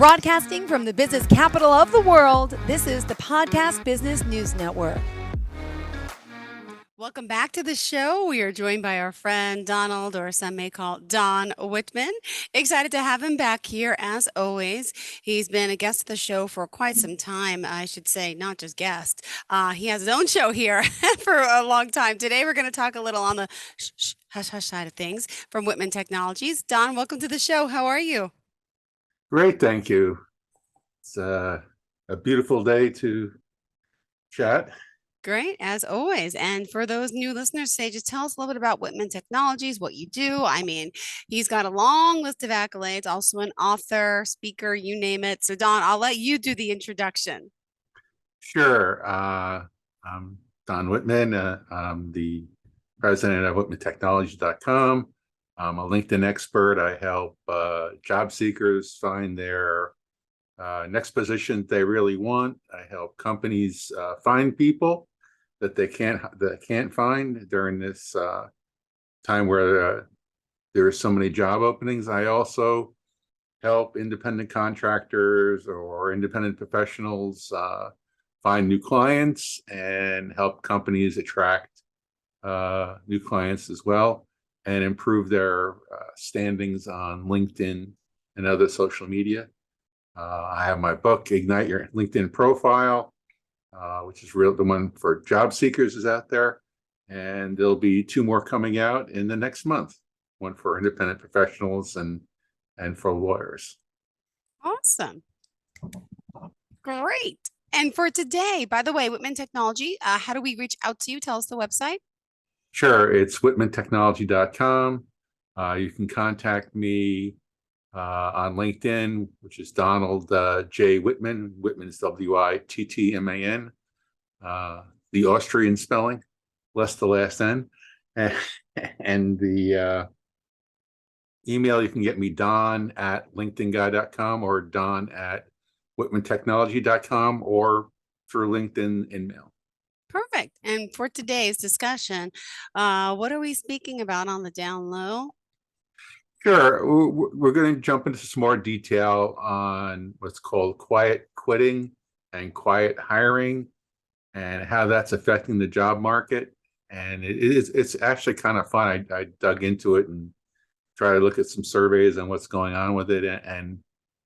Broadcasting from the business capital of the world, this is the Podcast Business News Network. Welcome back to the show. We are joined by our friend Donald, or some may call Don Wittman. Excited to have him back here as always. He's been a guest of the show for quite some time. I should say, not just guest. He has his own show here for a long time. Today, we're going to talk a little on the hush hush side of things from Wittman Technologies. Don, welcome to the show. How are you? Great, thank you. It's a beautiful day to chat. Great, as always. And for those new listeners, say, just tell us a little bit about Wittman Technologies, what you do. I mean, he's got a long list of accolades, also an author, speaker, you name it. So, Don, I'll let you do the introduction. Sure. I'm Don Wittman. I'm the president of WittmanTechnology.com. I'm a LinkedIn expert. I help job seekers find their next position they really want. I help companies find people that they can't find during this time where there are so many job openings. I also help independent contractors or independent professionals find new clients and help companies attract new clients as well, and improve their standings on LinkedIn and other social media. I have my book, Ignite Your LinkedIn Profile, which is the one for job seekers is out there. And there'll be 2 more coming out in the next month, one for independent professionals and for lawyers. Awesome. Great. And for today, by the way, Wittman Technology, how do we reach out to you? Tell us the website. Sure, it's WittmanTechnology.com. You can contact me on LinkedIn, which is Donald J. Wittman. Wittman is Wittman, the Austrian spelling, less the last N. And the email, you can get me Don at LinkedInguy.com or Don at WittmanTechnology.com or through LinkedIn InMail. Perfect. And for today's discussion, what are we speaking about on the down low? Sure. We're going to jump into some more detail on what's called quiet quitting and quiet hiring and how that's affecting the job market. And it's actually kind of fun. I dug into it and tried to look at some surveys on what's going on with it. And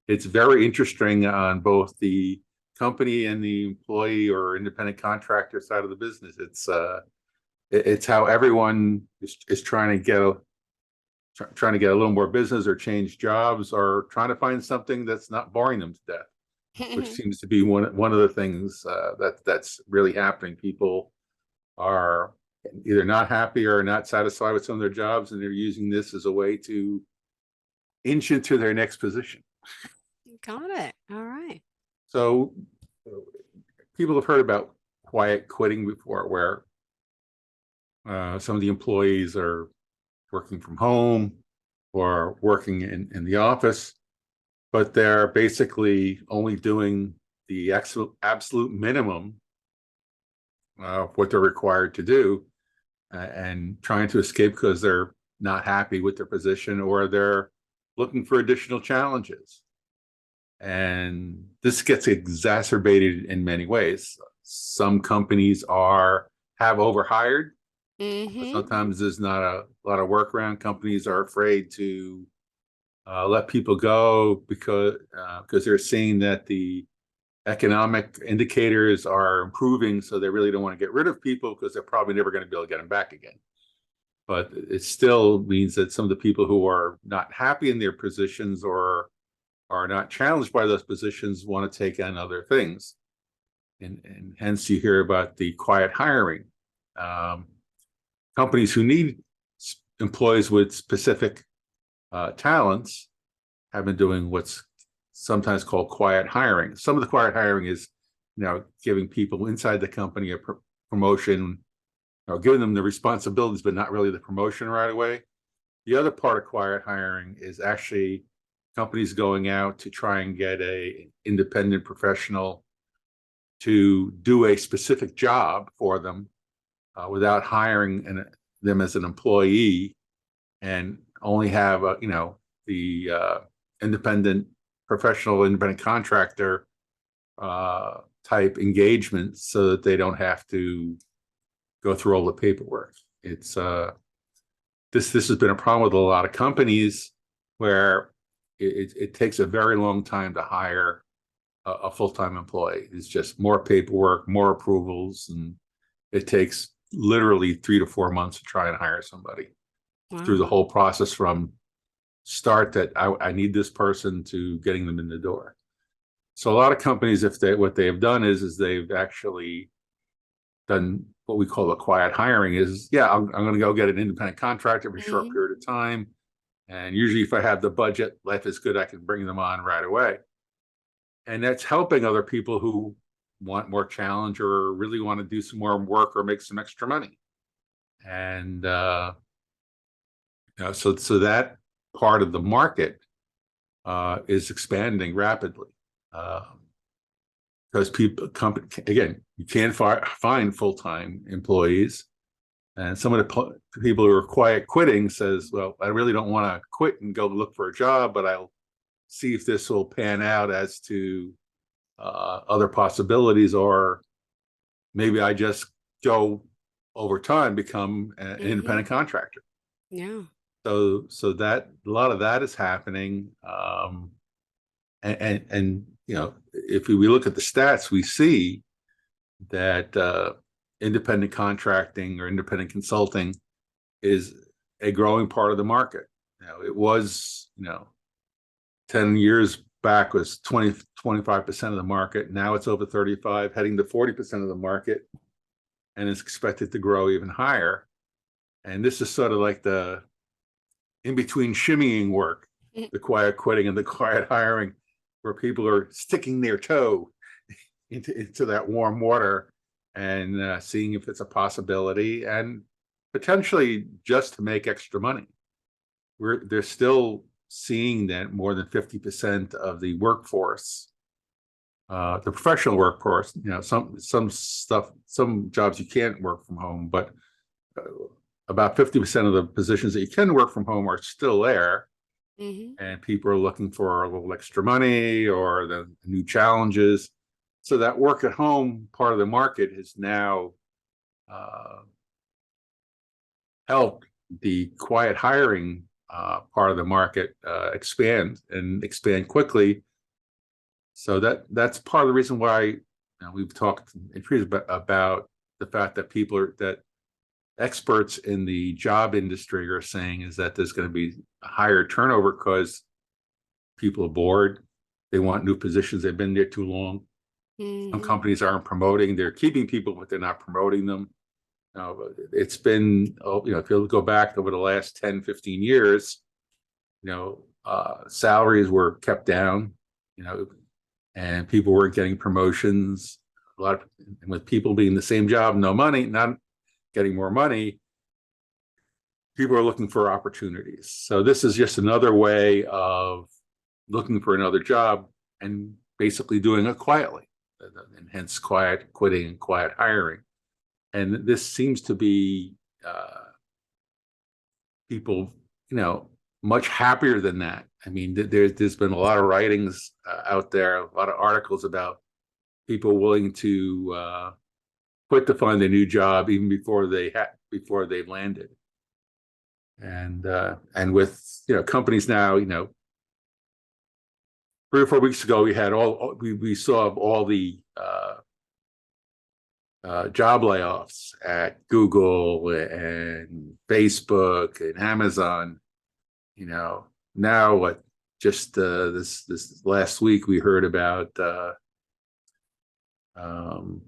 it's very interesting on both the company and the employee or independent contractor side of the business. It's how everyone is trying to get a little more business or change jobs or trying to find something that's not boring them to death, which seems to be one of the things that's really happening. People are either not happy or not satisfied with some of their jobs, and they're using this as a way to inch into their next position. Got it. All right. So people have heard about quiet quitting before, where some of the employees are working from home or working in the office, but they're basically only doing the absolute minimum of what they're required to do and trying to escape because they're not happy with their position or they're looking for additional challenges. And this gets exacerbated in many ways. Some companies have overhired. Sometimes there's not a lot of work around. Companies are afraid to let people go because they're seeing that the economic indicators are improving, so they really don't want to get rid of people because they're probably never going to be able to get them back again. But it still means that some of the people who are not happy in their positions or are not challenged by those positions want to take on other things. And hence you hear about the quiet hiring. Companies who need employees with specific talents have been doing what's sometimes called quiet hiring. Some of the quiet hiring is, giving people inside the company a promotion, giving them the responsibilities, but not really the promotion right away. The other part of quiet hiring is actually companies going out to try and get a independent professional to do a specific job for them without hiring them as an employee, and only have the independent professional independent contractor type engagements so that they don't have to go through all the paperwork. It's this has been a problem with a lot of companies where it takes a very long time to hire a full-time employee. It's just more paperwork, more approvals, and it takes literally 3 to 4 months to try and hire somebody through the Wow. whole process from start that I need this person to getting them in the door. So a lot of companies, what they have done is they've actually done what we call a quiet hiring. Is I'm going to go get an independent contractor for a short Hmm. period of time, and usually if I have the budget, life is good, I can bring them on right away, and that's helping other people who want more challenge or really want to do some more work or make some extra money. And so that part of the market is expanding rapidly. Because again, you can't find full-time employees, and some of the people who are quiet quitting says, "Well, I really don't want to quit and go look for a job, but I'll see if this will pan out as to other possibilities, or maybe I just go over time become an Hmm. independent contractor." Yeah. So that a lot of that is happening, and if we look at the stats, we see that independent contracting or independent consulting is a growing part of the market. It was 10 years back was 25% of the market. Now it's over 35, heading to 40% of the market, and it's expected to grow even higher. And this is sort of like the in between shimmying work, Mm. the quiet quitting and the quiet hiring, where people are sticking their toe into that warm water and seeing if it's a possibility, and potentially just to make extra money. They're still seeing that more than 50% of the workforce, the professional workforce, some jobs you can't work from home, but uh, about 50% of the positions that you can work from home are still there, Hmm. and people are looking for a little extra money or the new challenges. So that work at home part of the market has now uh, helped the quiet hiring part of the market expand and expand quickly. So that's part of the reason why we've talked in previous about the fact that that experts in the job industry are saying is that there's going to be a higher turnover because people are bored. They want new positions. They've been there too long. Some Hmm. companies aren't promoting. They're keeping people, but they're not promoting them. It's been, if you go back over the last 10, 15 years, salaries were kept down, you know, and people weren't getting promotions. And with people being the same job, no money, not getting more money, people are looking for opportunities. So this is just another way of looking for another job and basically doing it quietly, and hence quiet quitting and quiet hiring. And this seems to be people, much happier than that. I mean, there's been a lot of writings out there, a lot of articles about people willing to quit to find a new job even before they landed. And with companies now, 3 or 4 weeks ago, we saw all the job layoffs at Google and Facebook and Amazon. Now what? Just this last week, we heard about um,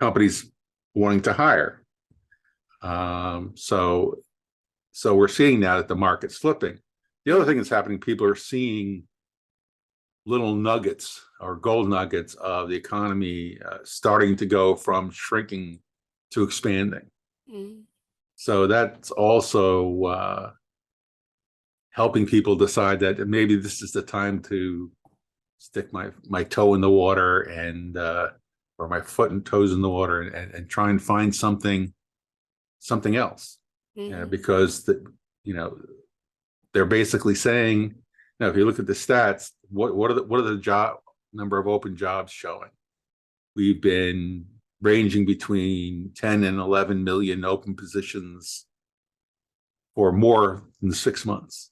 companies wanting to hire. So we're seeing now that the market's flipping. The other thing that's happening, people are seeing little nuggets or gold nuggets of the economy starting to go from shrinking to expanding. Hmm. So that's also helping people decide that maybe this is the time to stick my toe in the water and or my foot and toes in the water and try and find something else. Hmm. Because you know they're basically saying Now, if you look at the stats, what are the job number of open jobs showing? We've been ranging between 10 and 11 million open positions for more than 6 months.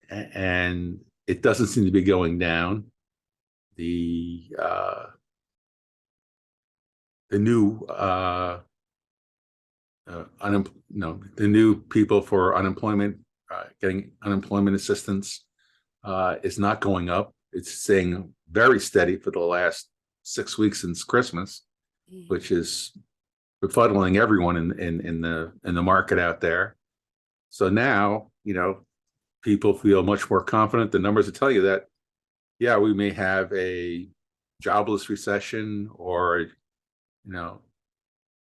And it doesn't seem to be going down. The new the new people for unemployment getting unemployment assistance is not going up. It's staying very steady for the last 6 weeks since Christmas, which is befuddling everyone in the market out there. So now, people feel much more confident. The numbers will tell you that, yeah, we may have a jobless recession, or, not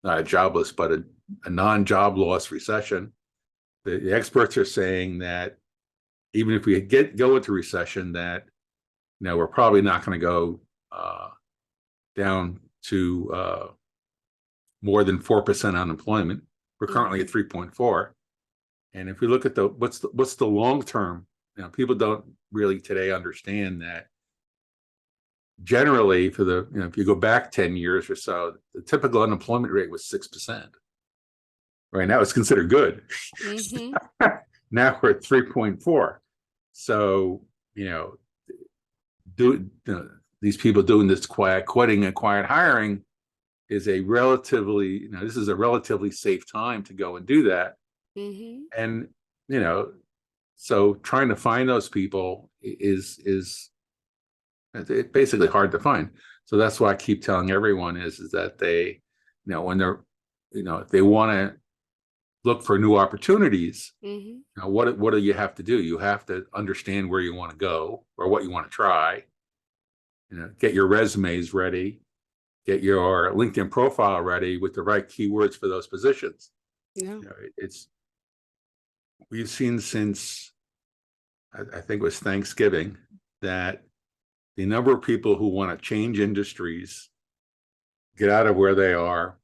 a jobless, but a non-job loss recession. The experts are saying that even if we go into recession, that we're probably not going to go down to more than 4% unemployment. We're currently at 3.4. And if we look at what's the long term, people don't really today understand that generally for if you go back 10 years or so, the typical unemployment rate was 6%. Right now it's considered good. Now we're at 3.4. So, these people doing this quiet quitting and quiet hiring is a relatively, this is a relatively safe time to go and do that. And, so trying to find those people is it's basically hard to find. So that's why I keep telling everyone is that they, when they're, if they want to look for new opportunities, what do you have to do? You have to understand where you want to go or what you want to try. Get your resumes ready, get your LinkedIn profile ready with the right keywords for those positions. Yeah. We've seen since I think it was Thanksgiving that the number of people who want to change industries, get out of where they are,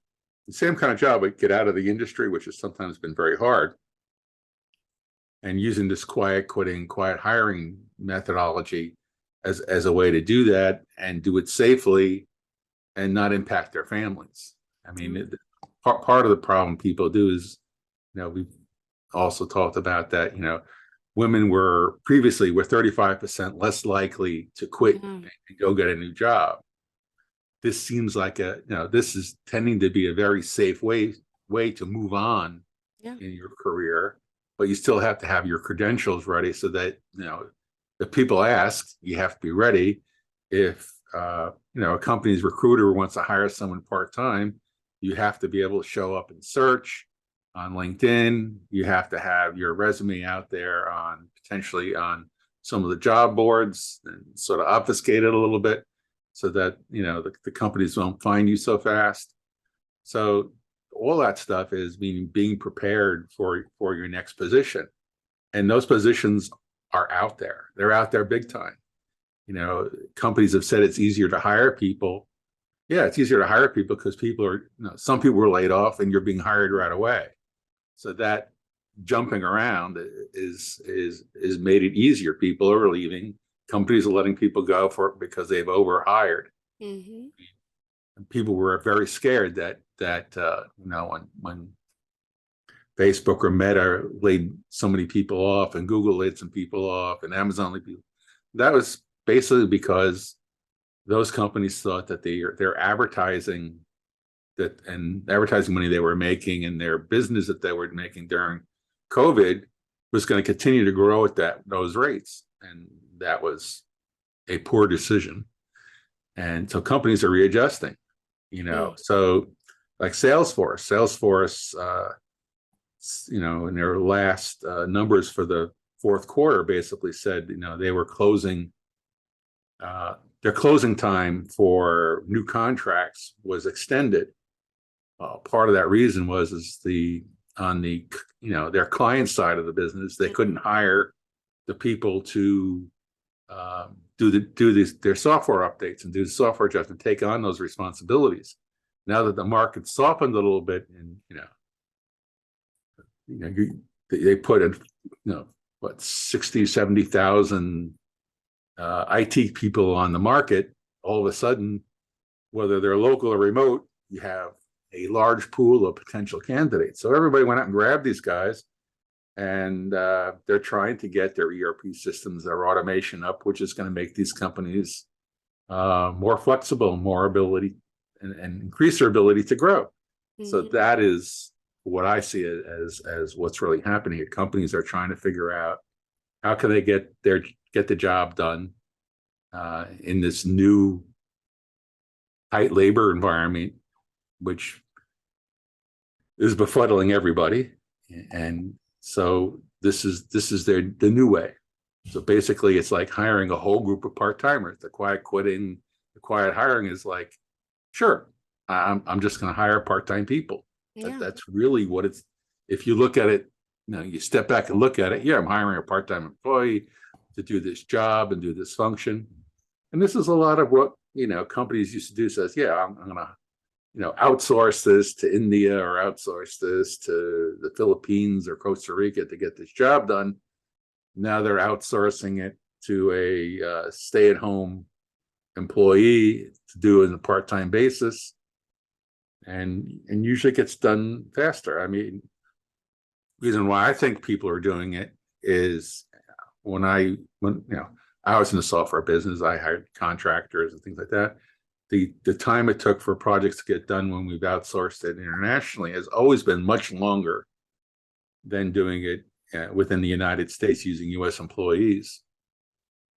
the same kind of job, but get out of the industry, which has sometimes been very hard, and using this quiet quitting, quiet hiring methodology as a way to do that and do it safely and not impact their families. I mean, part of the problem people do is, we've also talked about that, women were 35% less likely to quit and go get a new job. This seems like this is tending to be a very safe way to move on in your career, but you still have to have your credentials ready so that, if people ask, you have to be ready. If, a company's recruiter wants to hire someone part-time, you have to be able to show up and search on LinkedIn. You have to have your resume out there potentially on some of the job boards and sort of obfuscate it a little bit so that, the companies won't find you so fast. So all that stuff is being prepared for your next position. And those positions are out there. They're out there big time. Companies have said it's easier to hire people. Yeah, it's easier to hire people because people are, some people were laid off and you're being hired right away. So that jumping around is made it easier. People are leaving. Companies are letting people go because they've overhired. People were very scared that when Facebook or Meta laid so many people off and Google laid some people off and Amazon laid people, that was basically because those companies thought that their advertising and advertising money they were making and their business that they were making during COVID was going to continue to grow at those rates. And that was a poor decision. And so companies are readjusting, so like Salesforce, in their last numbers for the fourth quarter basically said, they were closing, their closing time for new contracts was extended. Part of that reason was on their client side of the business, they couldn't hire the people to do their software updates and do the software adjustment, take on those responsibilities. Now that the market softened a little bit, and they put in 60,000-70,000 IT people on the market, all of a sudden, whether they're local or remote, you have a large pool of potential candidates. So everybody went out and grabbed these guys, and they're trying to get their ERP systems, their automation up, which is going to make these companies more flexible, more ability, and increase their ability to grow. So Mhm. that is what I see as what's really happening. Companies are trying to figure out how can they get the job done in this new tight labor environment, which is befuddling everybody. And so this is the new way. So basically, it's like hiring a whole group of part timers. The quiet quitting, the quiet hiring is like, sure, I'm just going to hire part time people. Yeah. That's really what it's. If you look at it, you step back and look at it. Yeah, I'm hiring a part time employee to do this job and do this function. And this is a lot of what companies used to do. Says, yeah, I'm going to outsource this to India or outsource this to the Philippines or Costa Rica to get this job done. Now they're outsourcing it to a stay-at-home employee to do it on a part-time basis, and usually gets done faster. I mean, reason why I think people are doing it is when I was in the software business, I hired contractors and things like that. The time it took for projects to get done when we've outsourced it internationally has always been much longer than doing it within the United States using U.S. employees.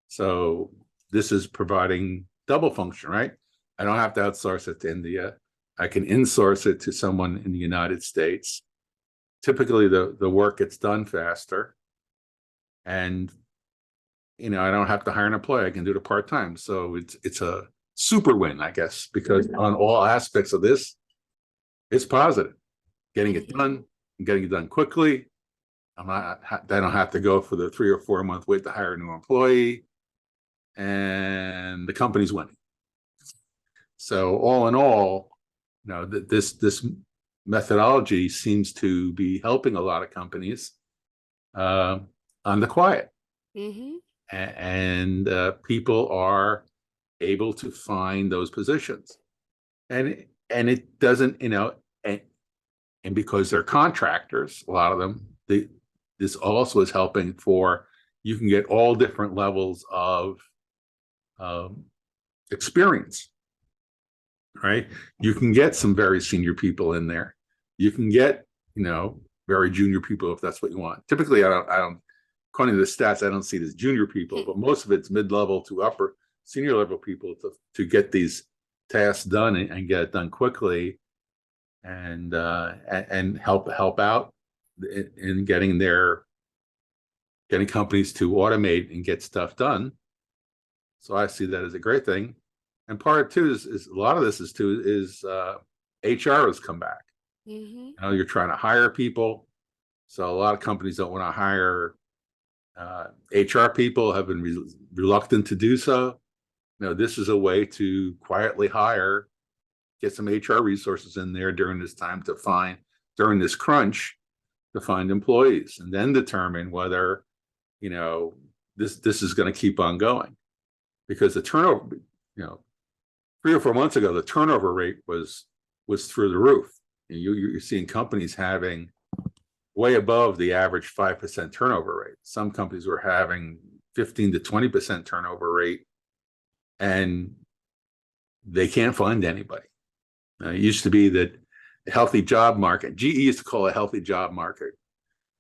So this is providing double function, right? I don't have to outsource it to India. I can insource it to someone in the United States. Typically, the work gets done faster, and I don't have to hire an employee. I can do it part time. So it's a super win, I guess, because on all aspects of this, it's positive. Getting it Mhm. done, and getting it done quickly. I don't have to go for the 3 or 4 month wait to hire a new employee, and the company's winning. So all in all, this methodology seems to be helping a lot of companies uh, on the quiet, Mhm. and people are able to find those positions, and it doesn't, and because they're contractors, a lot of them, this also is helping for you can get all different levels of um, experience, right? You can get some very senior people in there. You can get, very junior people if that's what you want. Typically, I don't, according to the stats, I don't see it as junior people, but most of it's mid-level to upper senior level people to get these tasks done and get it done quickly, and help out in getting companies to automate and get stuff done. So I see that as a great thing. And part two is a lot of this is HR has come back. Mhm. You're trying to hire people, so a lot of companies don't want to hire HR people, have been reluctant to do so. This is a way to quietly hire, get some HR resources in there during this time during this crunch to find employees, and then determine whether this is going to keep on going, because the turnover, 3 or 4 months ago, the turnover rate was through the roof. You're seeing companies having way above the average 5% turnover rate. Some companies were having 15 to 20% turnover rate, and they can't find anybody. It used to be that a healthy job market, GE used to call a healthy job market,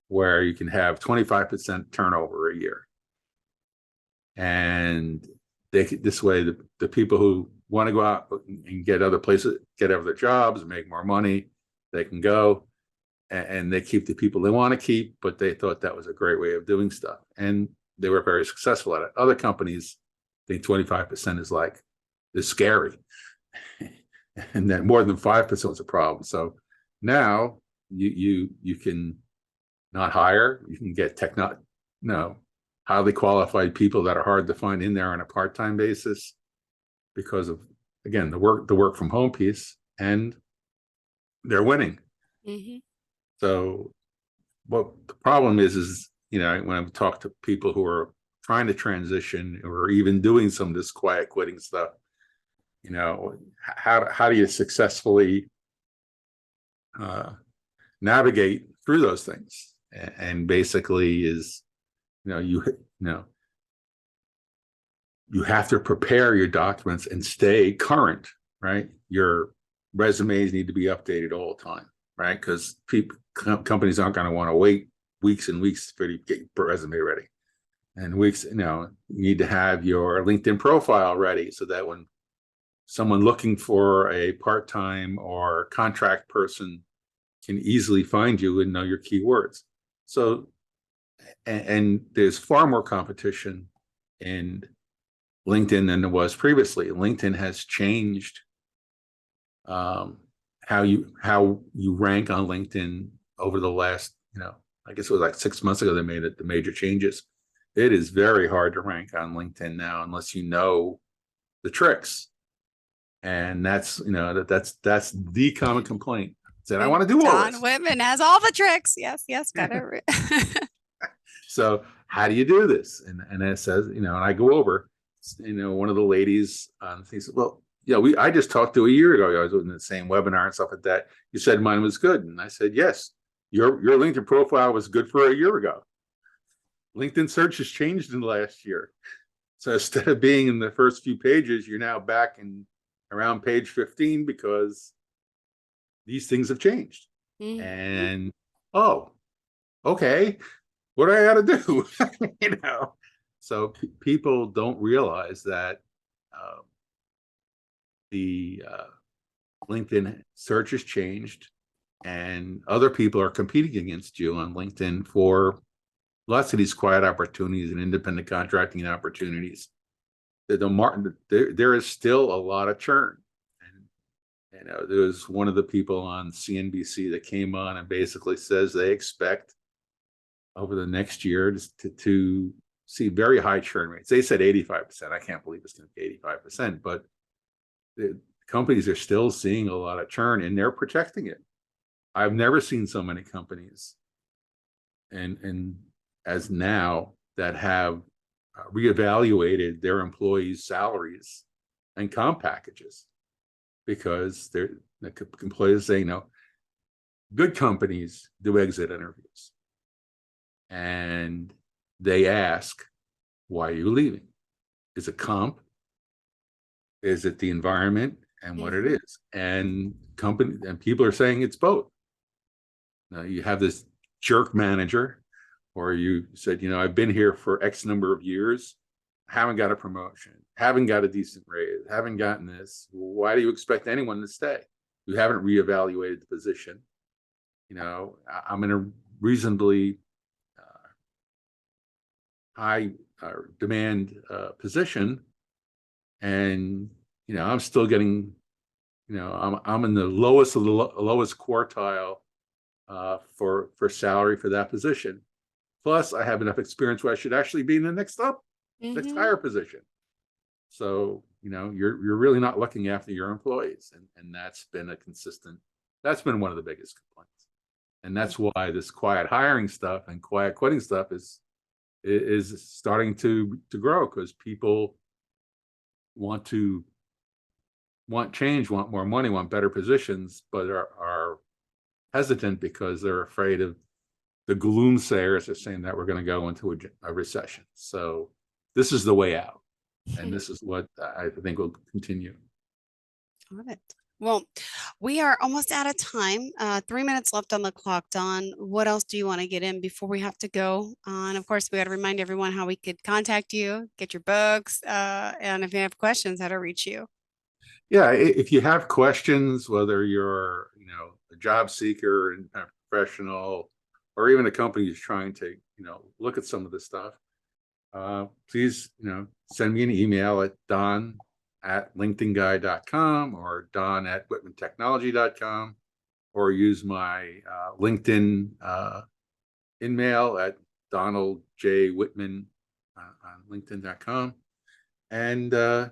where you can have 25% turnover a year. And this way, the people who want to go out and get other places, get other jobs, make more money, they can go, and they keep the people they want to keep, but they thought that was a great way of doing stuff. And they were very successful at it. Other companies think 25% is scary. And that more than 5% is a problem. So now you can not hire, you can get highly qualified people that are hard to find in there on a part-time basis because of, again, the work from home piece, and they're winning. Mhm. So what the problem is when I've talked to people who are trying to transition or even doing some of this quiet quitting stuff, how do you successfully navigate through those things? And basically is, you have to prepare your documents and stay current, right? Your resumes need to be updated all the time, right? Because companies aren't going to want to wait weeks and weeks for you to get your resume ready. And weeks, you need to have your LinkedIn profile ready so that when someone looking for a part-time or contract person can easily find you and know your keywords. So, and there's far more competition in LinkedIn than there was previously. LinkedIn has changed how you rank on LinkedIn over the last, I guess it was like 6 months ago they made the major changes. It is very hard to rank on LinkedIn now unless you know the tricks. And that's the common complaint. Said I want to do all Don this. Wittman has all the tricks. Yes, got it. So how do you do this? And it says, and I go over, one of the ladies he said, well, I just talked to a year ago. I was in the same webinar and stuff like that. You said mine was good. And I said, yes, your LinkedIn profile was good for a year ago. LinkedIn search has changed in the last year. So instead of being in the first few pages, you're now back in around page 15 because these things have changed. Mm-hmm. And, oh, okay, what do I got to do? So people don't realize that the LinkedIn search has changed and other people are competing against you on LinkedIn for lots of these quiet opportunities and independent contracting opportunities. There is still a lot of churn. And there was one of the people on CNBC that came on and basically says they expect over the next year to see very high churn rates. They said 85%. I can't believe it's going to be 85%, but the companies are still seeing a lot of churn and they're protecting it. I've never seen so many companies and as now that have reevaluated their employees' salaries and comp packages because the employees say, good companies do exit interviews and they ask, why are you leaving? Is it comp? Is it the environment and what it is? And people are saying it's both. Now you have this jerk manager, or you said, I've been here for X number of years, haven't got a promotion, haven't got a decent raise, haven't gotten this. Why do you expect anyone to stay? You haven't reevaluated the position. I'm in a reasonably high demand position, and I'm still getting, I'm in the lowest of the lowest quartile for salary for that position. Plus, I have enough experience where I should actually be in the next higher position. So you're really not looking after your employees, and that's been one of the biggest complaints, and that's why this quiet hiring stuff and quiet quitting stuff is starting to grow, because people want change, want more money, want better positions, but are hesitant because they're afraid of the gloomsayers are saying that we're going to go into a recession. So this is the way out, and this is what I think will continue. Got it. Well, we are almost out of time. 3 minutes left on the clock. Don, what else do you want to get in before we have to go? And of course, we got to remind everyone how we could contact you, get your books, and if you have questions, how to reach you. Yeah, if you have questions, whether you're a job seeker and professional, or even a company is trying to look at some of this stuff, please send me an email at don@linkedinguy.com or don@wittmantechnology.com, or use my LinkedIn email at donaldjwittman on linkedin.com. And you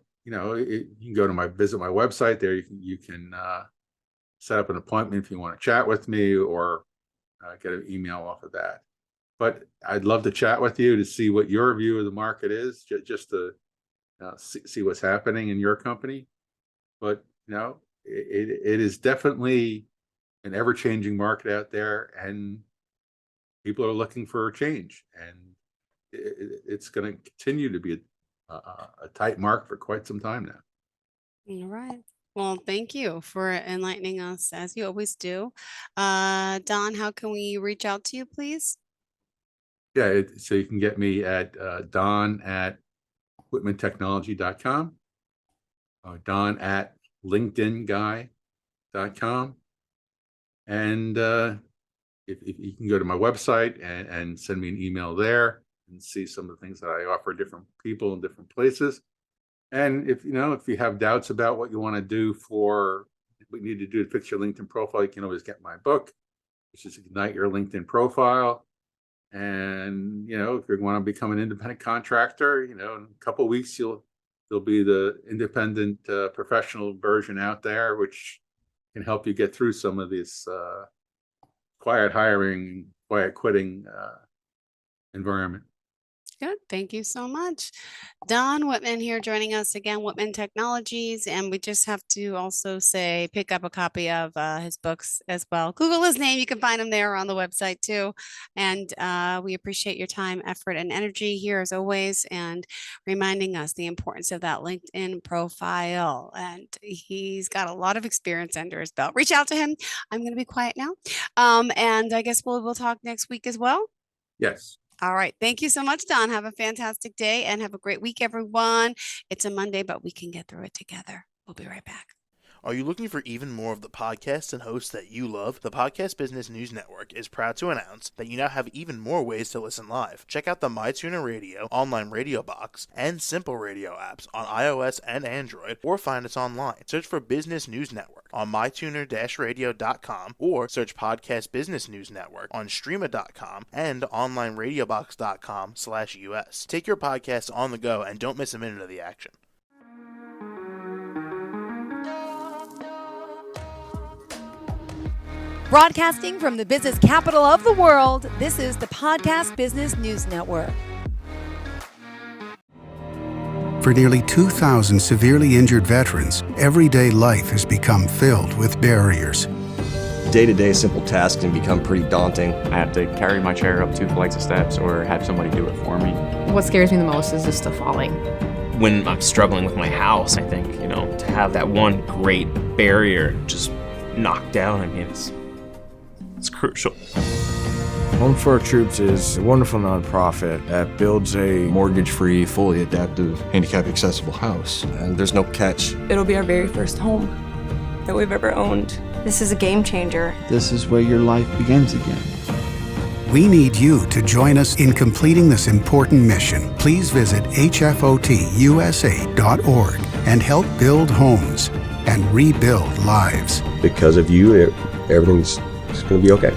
can go to visit my website there. You can set up an appointment if you want to chat with me, or get an email off of that. but I'd love to chat with you to see what your view of the market is, just to see what's happening in your company. But it is definitely an ever-changing market out there, and people are looking for a change, and it's going to continue to be a tight market for quite some time now. All right. Well, thank you for enlightening us as you always do. Don, how can we reach out to you, please? Yeah, so you can get me at Don at WhittmanTechnology.com, Don at LinkedInGuy.com, and if you can go to my website and send me an email there and see some of the things that I offer different people in different places. And if you have doubts about what you want to do what you need to do to fix your LinkedIn profile, you can always get my book, which is Ignite Your LinkedIn Profile. And if you want to become an independent contractor, in a couple of weeks there'll be the independent professional version out there, which can help you get through some of this quiet hiring, quiet quitting environment. Good. Thank you so much. Don Wittman here joining us again, Wittman Technologies. And we just have to also say, pick up a copy of his books as well. Google his name. You can find him there on the website too. And we appreciate your time, effort, and energy here as always, and reminding us the importance of that LinkedIn profile. And he's got a lot of experience under his belt. Reach out to him. I'm going to be quiet now. And I guess we'll talk next week as well. Yes. All right. Thank you so much, Don. Have a fantastic day and have a great week, everyone. It's a Monday, but we can get through it together. We'll be right back. Are you looking for even more of the podcasts and hosts that you love? The Podcast Business News Network is proud to announce that you now have even more ways to listen live. Check out the MyTuner Radio, online radio box, and Simple Radio apps on iOS and Android, or find us online. Search for Business News Network on mytuner-radio.com, or search Podcast Business News Network on streama.com and onlineradiobox.com/US. Take your podcast on the go and don't miss a minute of the action. Broadcasting from the business capital of the world, this is the Podcast Business News Network. For nearly 2,000 severely injured veterans, everyday life has become filled with barriers. Day-to-day simple tasks can become pretty daunting. I have to carry my chair up 2 flights of steps or have somebody do it for me. What scares me the most is just the falling. When I'm struggling with my house, I think, to have that one great barrier just knocked down, it's crucial. Home for Our Troops is a wonderful nonprofit that builds a mortgage-free, fully adaptive, handicap-accessible house. And there's no catch. It'll be our very first home that we've ever owned. This is a game changer. This is where your life begins again. We need you to join us in completing this important mission. Please visit hfotusa.org and help build homes and rebuild lives. Because of you, everything's going to be okay.